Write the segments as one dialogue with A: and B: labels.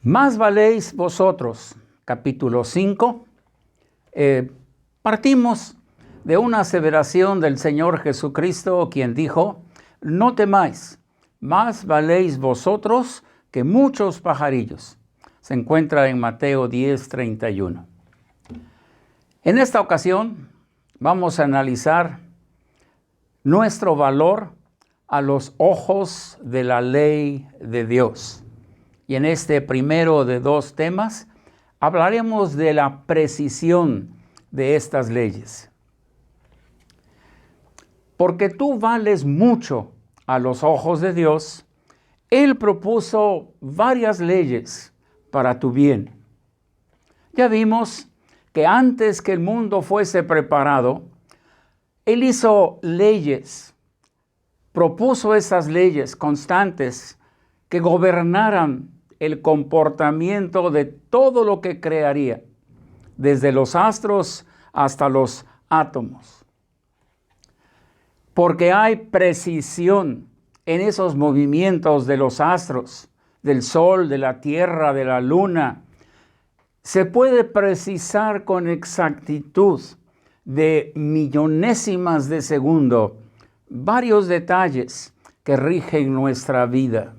A: Más valéis vosotros, capítulo 5. Partimos de una aseveración del Señor Jesucristo, quien dijo: no temáis, más valéis vosotros que muchos pajarillos. Se encuentra en Mateo 10:31. En esta ocasión vamos a analizar nuestro valor a los ojos de la ley de Dios. Y en este primero de dos temas hablaremos de la precisión de estas leyes. Porque tú vales mucho a los ojos de Dios, Él propuso varias leyes para tu bien. Ya vimos que antes que el mundo fuese preparado, Él hizo leyes, propuso esas leyes constantes que gobernaran el comportamiento de todo lo que crearía, desde los astros hasta los átomos. Porque hay precisión en esos movimientos de los astros, del sol, de la tierra, de la luna. Se puede precisar con exactitud de millonésimas de segundo varios detalles que rigen nuestra vida.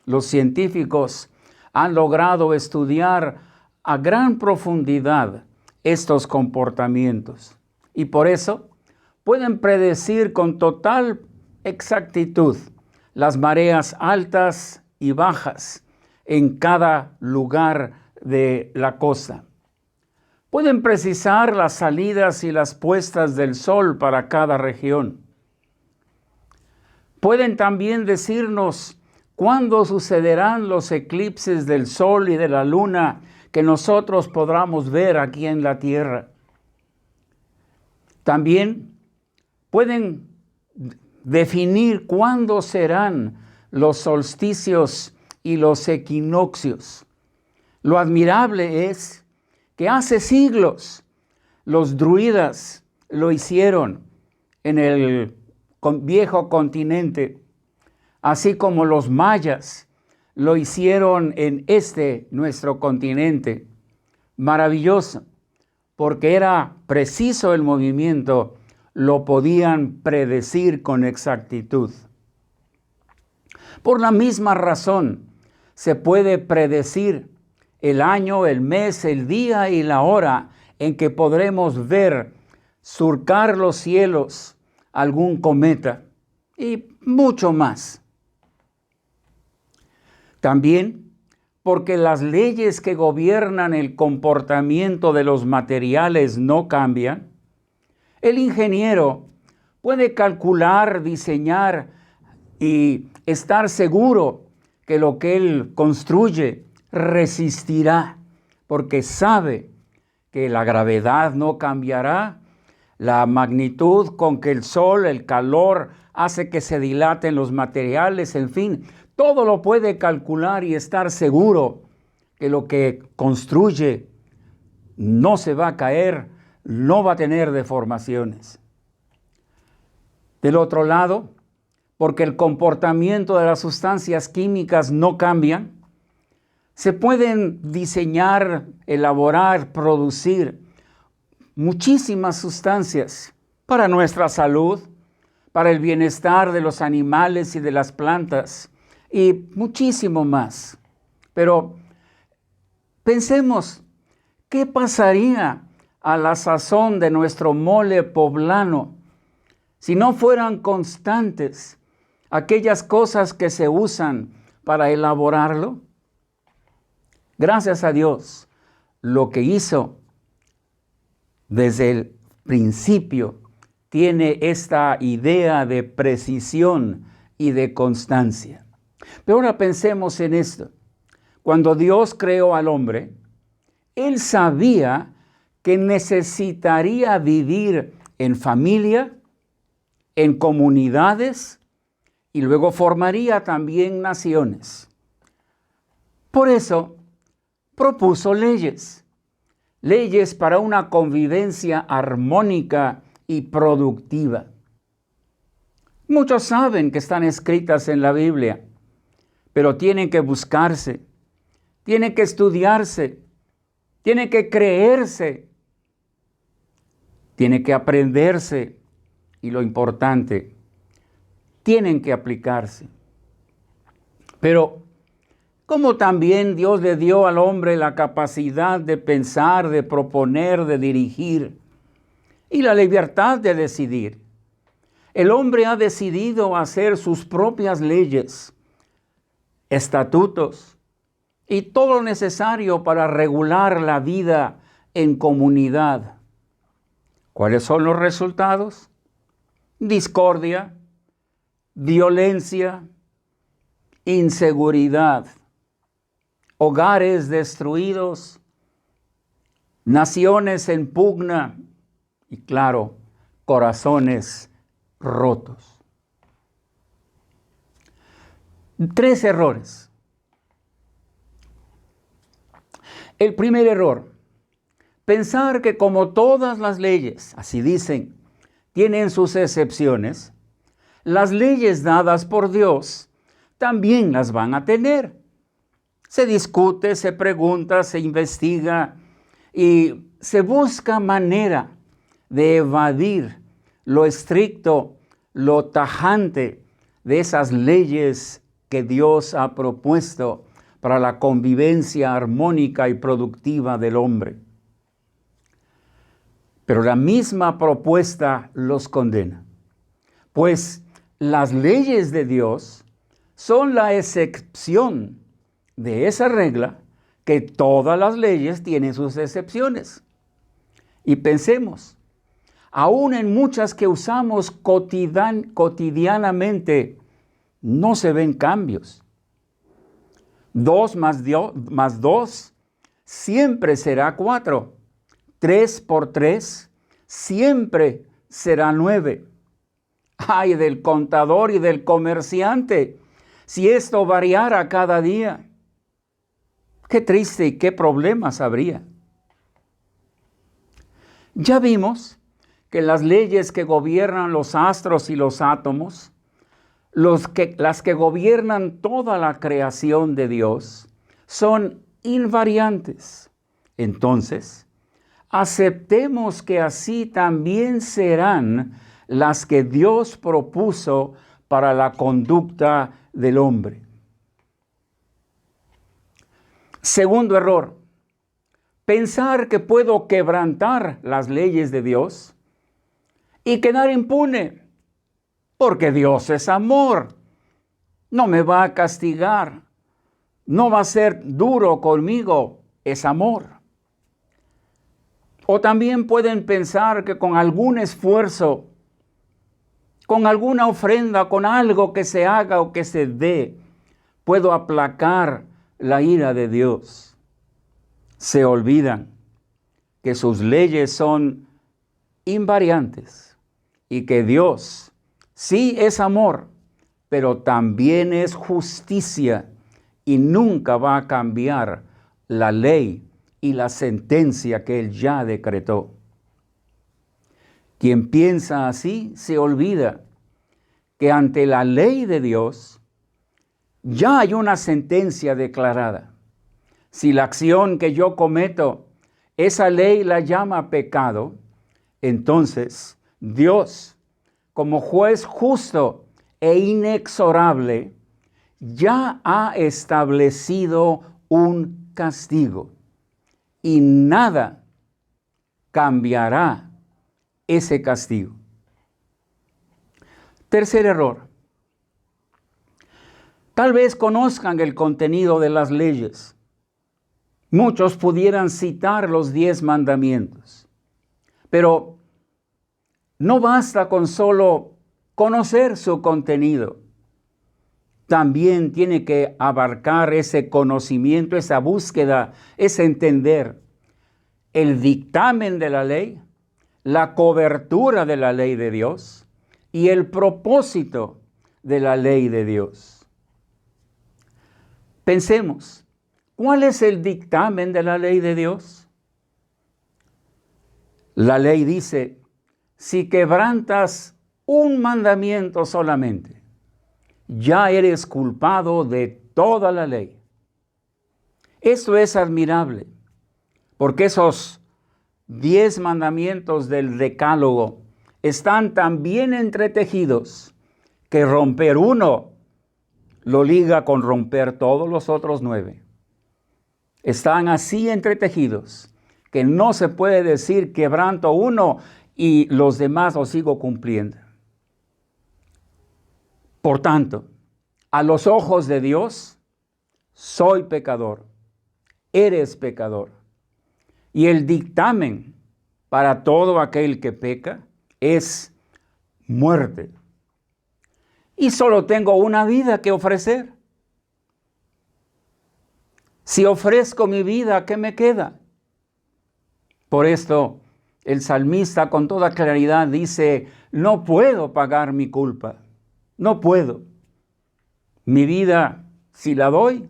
A: Los científicos han logrado estudiar a gran profundidad estos comportamientos y por eso pueden predecir con total exactitud las mareas altas y bajas en cada lugar de la costa. Pueden precisar las salidas y las puestas del sol para cada región. Pueden también decirnos cuándo sucederán los eclipses del sol y de la luna que nosotros podamos ver aquí en la tierra. También pueden definir cuándo serán los solsticios y los equinoccios. Lo admirable es que hace siglos los druidas lo hicieron en el viejo continente, así como los mayas lo hicieron en nuestro continente. Maravilloso, porque era preciso el movimiento, lo podían predecir con exactitud. Por la misma razón, se puede predecir el año, el mes, el día y la hora en que podremos ver surcar los cielos algún cometa y mucho más. También porque las leyes que gobiernan el comportamiento de los materiales no cambian, el ingeniero puede calcular, diseñar y estar seguro que lo que él construye resistirá, porque sabe que la gravedad no cambiará, la magnitud con que el sol, el calor, hace que se dilaten los materiales, en fin, todo lo puede calcular y estar seguro que lo que construye no se va a caer, no va a tener deformaciones. Del otro lado, porque el comportamiento de las sustancias químicas no cambian, se pueden diseñar, elaborar, producir muchísimas sustancias para nuestra salud, para el bienestar de los animales y de las plantas, y muchísimo más. Pero pensemos, ¿qué pasaría a la sazón de nuestro mole poblano si no fueran constantes aquellas cosas que se usan para elaborarlo? Gracias a Dios, lo que hizo desde el principio tiene esta idea de precisión y de constancia. Pero ahora pensemos en esto. Cuando Dios creó al hombre, Él sabía que necesitaría vivir en familia, en comunidades, y luego formaría también naciones. Por eso propuso leyes para una convivencia armónica y productiva. Muchos saben que están escritas en la Biblia, pero tienen que buscarse. tiene que estudiarse, tiene que creerse, tiene que aprenderse y lo importante, tienen que aplicarse. Pero como también Dios le dio al hombre la capacidad de pensar, de proponer, de dirigir y la libertad de decidir, el hombre ha decidido hacer sus propias leyes, estatutos y todo lo necesario para regular la vida en comunidad. ¿Cuáles son los resultados? Discordia, violencia, inseguridad, hogares destruidos, naciones en pugna y, claro, corazones rotos. 3 errores. El primer error, pensar que como todas las leyes, así dicen, tienen sus excepciones, las leyes dadas por Dios también las van a tener. Se discute, se pregunta, se investiga y se busca manera de evadir lo estricto, lo tajante de esas leyes que Dios ha propuesto para la convivencia armónica y productiva del hombre. Pero la misma propuesta los condena, pues las leyes de Dios son la excepción de esa regla, que todas las leyes tienen sus excepciones. Y pensemos, aún en muchas que usamos cotidianamente, no se ven cambios. 2 más 2 siempre será 4. 3 por 3 siempre será 9. Ay del contador y del comerciante, si esto variara cada día. Qué triste y qué problemas habría. Ya vimos que las leyes que gobiernan los astros y los átomos, las que gobiernan toda la creación de Dios, son invariantes. Entonces, aceptemos que así también serán las que Dios propuso para la conducta del hombre. Segundo error, pensar que puedo quebrantar las leyes de Dios y quedar impune, porque Dios es amor, no me va a castigar, no va a ser duro conmigo, es amor. O también pueden pensar que con algún esfuerzo, con alguna ofrenda, con algo que se haga o que se dé, puedo aplacar la ira de Dios. Se olvidan que sus leyes son invariantes y que Dios sí es amor, pero también es justicia y nunca va a cambiar la ley y la sentencia que Él ya decretó. Quien piensa así se olvida que ante la ley de Dios ya hay una sentencia declarada. Si la acción que yo cometo, esa ley la llama pecado, entonces Dios, como juez justo e inexorable, ya ha establecido un castigo y nada cambiará ese castigo. Tercer error. Tal vez conozcan el contenido de las leyes. Muchos pudieran citar los 10 mandamientos, pero no basta con solo conocer su contenido. También tiene que abarcar ese conocimiento, esa búsqueda, ese entender el dictamen de la ley, la cobertura de la ley de Dios y el propósito de la ley de Dios. Pensemos, ¿cuál es el dictamen de la ley de Dios? La ley dice, si quebrantas un mandamiento solamente, ya eres culpado de toda la ley. Esto es admirable, porque esos 10 mandamientos del Decálogo están tan bien entretejidos que romper uno lo liga con romper todos los otros 9. Están así entretejidos que no se puede decir quebranto uno y los demás los sigo cumpliendo. Por tanto, a los ojos de Dios, soy pecador, eres pecador. Y el dictamen para todo aquel que peca es muerte. Y solo tengo una vida que ofrecer. Si ofrezco mi vida, ¿qué me queda? Por esto, el salmista con toda claridad dice, no puedo pagar mi culpa, no puedo. Mi vida, si la doy,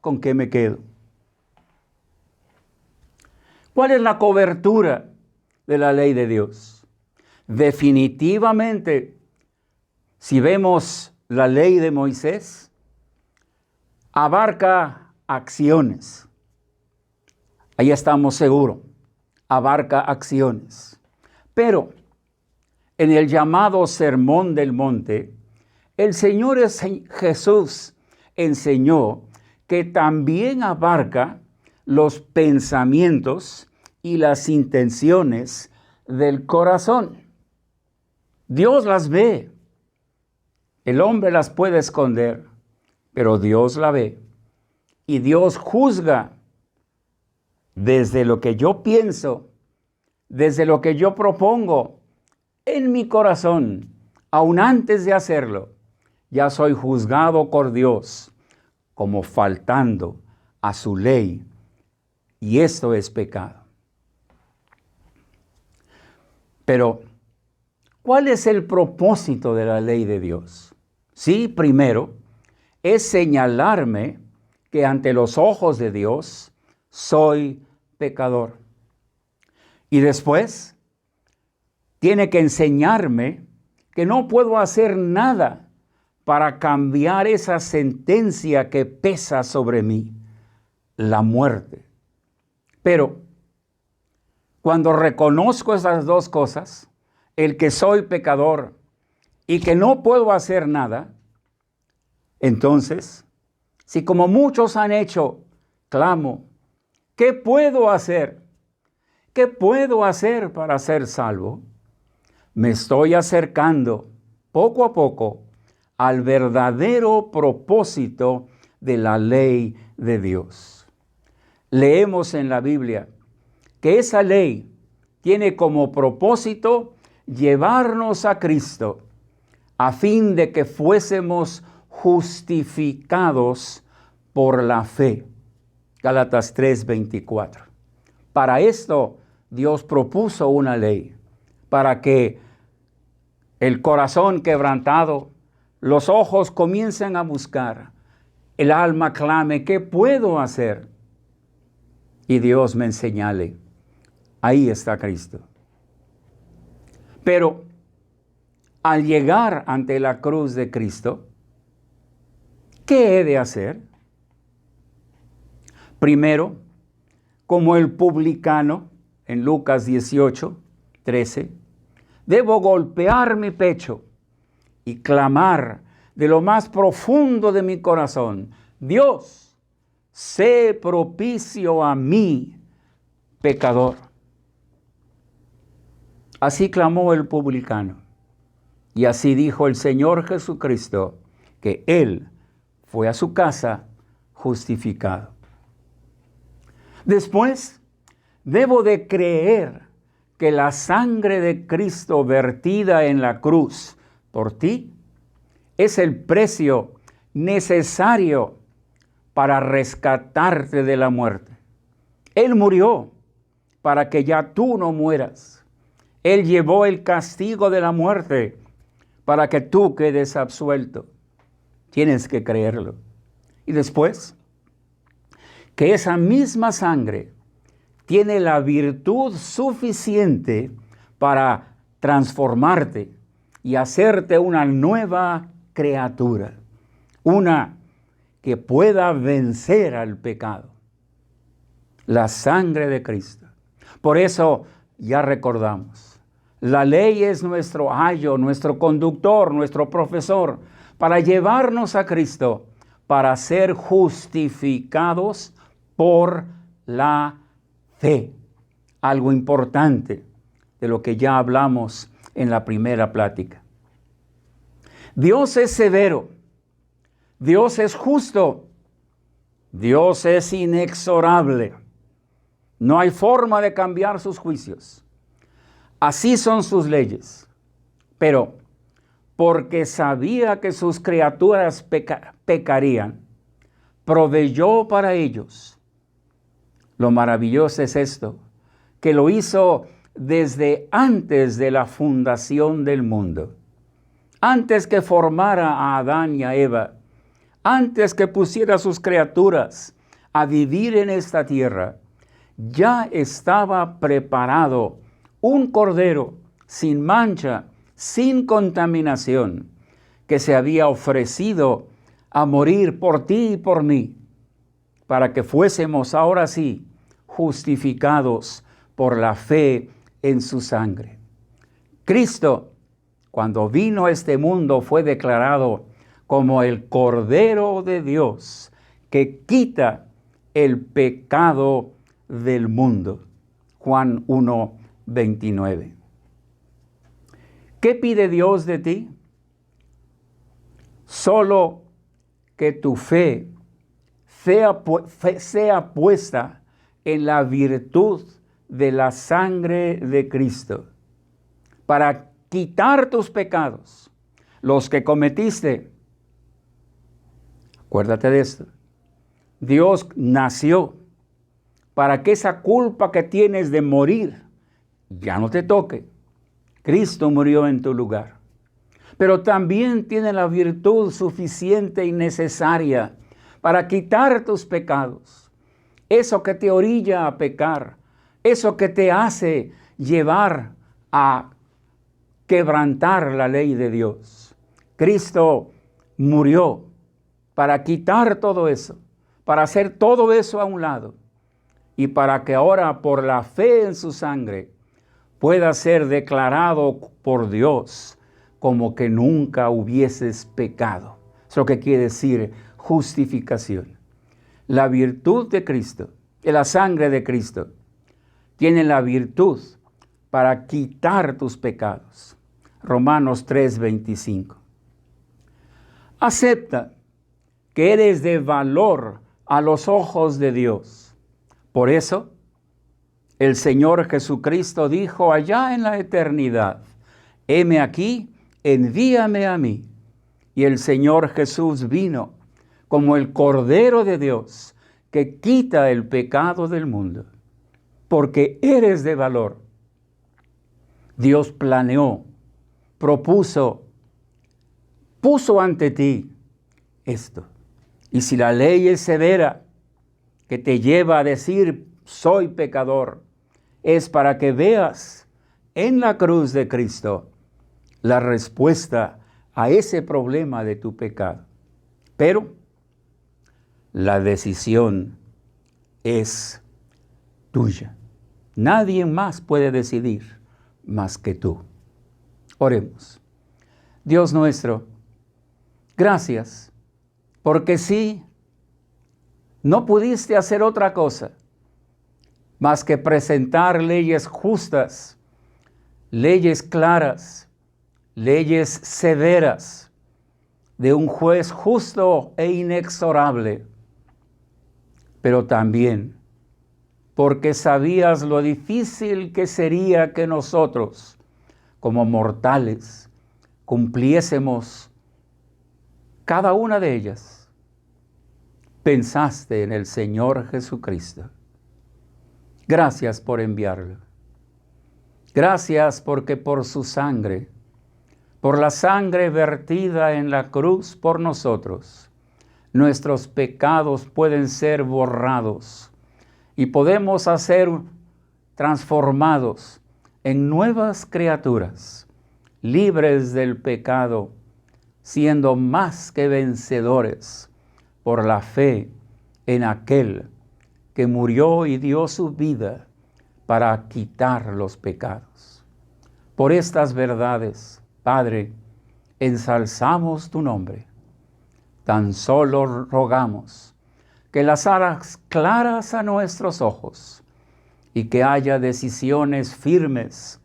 A: ¿con qué me quedo? ¿Cuál es la cobertura de la ley de Dios? Definitivamente, si vemos la ley de Moisés, abarca acciones. Ahí estamos seguros, abarca acciones. Pero en el llamado Sermón del Monte, el Señor Jesús enseñó que también abarca los pensamientos y las intenciones del corazón. Dios las ve. El hombre las puede esconder, pero Dios la ve. Y Dios juzga desde lo que yo pienso, desde lo que yo propongo en mi corazón, aún antes de hacerlo. Ya soy juzgado por Dios como faltando a su ley. Y esto es pecado. Pero, ¿cuál es el propósito de la ley de Dios? Sí, primero, es señalarme que ante los ojos de Dios soy pecador. Y después, tiene que enseñarme que no puedo hacer nada para cambiar esa sentencia que pesa sobre mí, la muerte. Pero cuando reconozco esas dos cosas, el que soy pecador y que no puedo hacer nada, entonces, si como muchos han hecho, clamo, ¿qué puedo hacer? ¿Qué puedo hacer para ser salvo? Me estoy acercando poco a poco al verdadero propósito de la ley de Dios. Leemos en la Biblia que esa ley tiene como propósito llevarnos a Cristo a fin de que fuésemos justificados por la fe. Gálatas 3:24. Para esto Dios propuso una ley, para que el corazón quebrantado, los ojos comiencen a buscar, el alma clame, ¿qué puedo hacer? Y Dios me señale, ahí está Cristo. Pero al llegar ante la cruz de Cristo, ¿qué he de hacer? Primero, como el publicano en Lucas 18:13, debo golpear mi pecho y clamar de lo más profundo de mi corazón, Dios, sé propicio a mí, pecador. Así clamó el publicano. Y así dijo el Señor Jesucristo, que Él fue a su casa justificado. Después, debo de creer que la sangre de Cristo vertida en la cruz por ti es el precio necesario para rescatarte de la muerte. Él murió para que ya tú no mueras. Él llevó el castigo de la muerte para que tú quedes absuelto. Tienes que creerlo. Y después, que esa misma sangre tiene la virtud suficiente para transformarte y hacerte una nueva criatura, una que pueda vencer al pecado. la sangre de Cristo. Por eso ya recordamos, la ley es nuestro ayo, nuestro conductor, nuestro profesor, para llevarnos a Cristo, para ser justificados por la fe. Algo importante de lo que ya hablamos en la primera plática. Dios es severo, Dios es justo, Dios es inexorable. No hay forma de cambiar sus juicios. Así son sus leyes. Pero porque sabía que sus criaturas pecarían, proveyó para ellos. Lo maravilloso es esto, que lo hizo desde antes de la fundación del mundo. Antes que formara a Adán y a Eva, antes que pusiera a sus criaturas a vivir en esta tierra, ya estaba preparado un cordero sin mancha, sin contaminación, que se había ofrecido a morir por ti y por mí, para que fuésemos ahora sí justificados por la fe en su sangre. Cristo, cuando vino a este mundo, fue declarado como el Cordero de Dios que quita el pecado del mundo. Juan 1:29. ¿Qué pide Dios de ti? Solo que tu fe sea puesta en la virtud de la sangre de Cristo, para quitar tus pecados, los que cometiste. Acuérdate de esto. Dios nació para que esa culpa que tienes de morir ya no te toque. Cristo murió en tu lugar. Pero también tiene la virtud suficiente y necesaria para quitar tus pecados. Eso que te orilla a pecar, eso que te hace llevar a quebrantar la ley de Dios. Cristo murió para quitar todo eso, para hacer todo eso a un lado, y para que ahora por la fe en su sangre pueda ser declarado por Dios como que nunca hubieses pecado. Eso es lo que quiere decir justificación. La virtud de Cristo, la sangre de Cristo, tiene la virtud para quitar tus pecados. Romanos 3:25. Acepta que eres de valor a los ojos de Dios. Por eso, el Señor Jesucristo dijo allá en la eternidad: heme aquí, envíame a mí. Y el Señor Jesús vino como el Cordero de Dios que quita el pecado del mundo. Porque eres de valor. Dios planeó, propuso, puso ante ti esto. Y si la ley es severa, que te lleva a decir soy pecador, es para que veas en la cruz de Cristo la respuesta a ese problema de tu pecado. Pero la decisión es tuya. Nadie más puede decidir más que tú. Oremos. Dios nuestro, gracias, porque sí, no pudiste hacer otra cosa más que presentar leyes justas, leyes claras, leyes severas de un juez justo e inexorable, pero también porque sabías lo difícil que sería que nosotros, como mortales, cumpliésemos cada una de ellas. Pensaste en el Señor Jesucristo. Gracias por enviarlo. Gracias porque por su sangre, por la sangre vertida en la cruz por nosotros, nuestros pecados pueden ser borrados y podemos ser transformados en nuevas criaturas, libres del pecado, siendo más que vencedores por la fe en aquel que murió y dio su vida para quitar los pecados. Por estas verdades, Padre, ensalzamos tu nombre. Tan solo rogamos que las hagas claras a nuestros ojos y que haya decisiones firmes,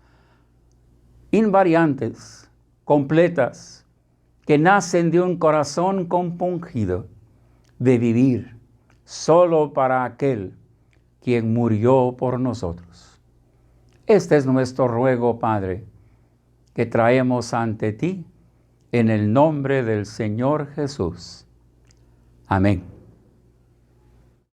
A: invariantes, completas, que nacen de un corazón compungido de vivir solo para aquel quien murió por nosotros. Este es nuestro ruego, Padre, que traemos ante ti en el nombre del Señor Jesús. Amén.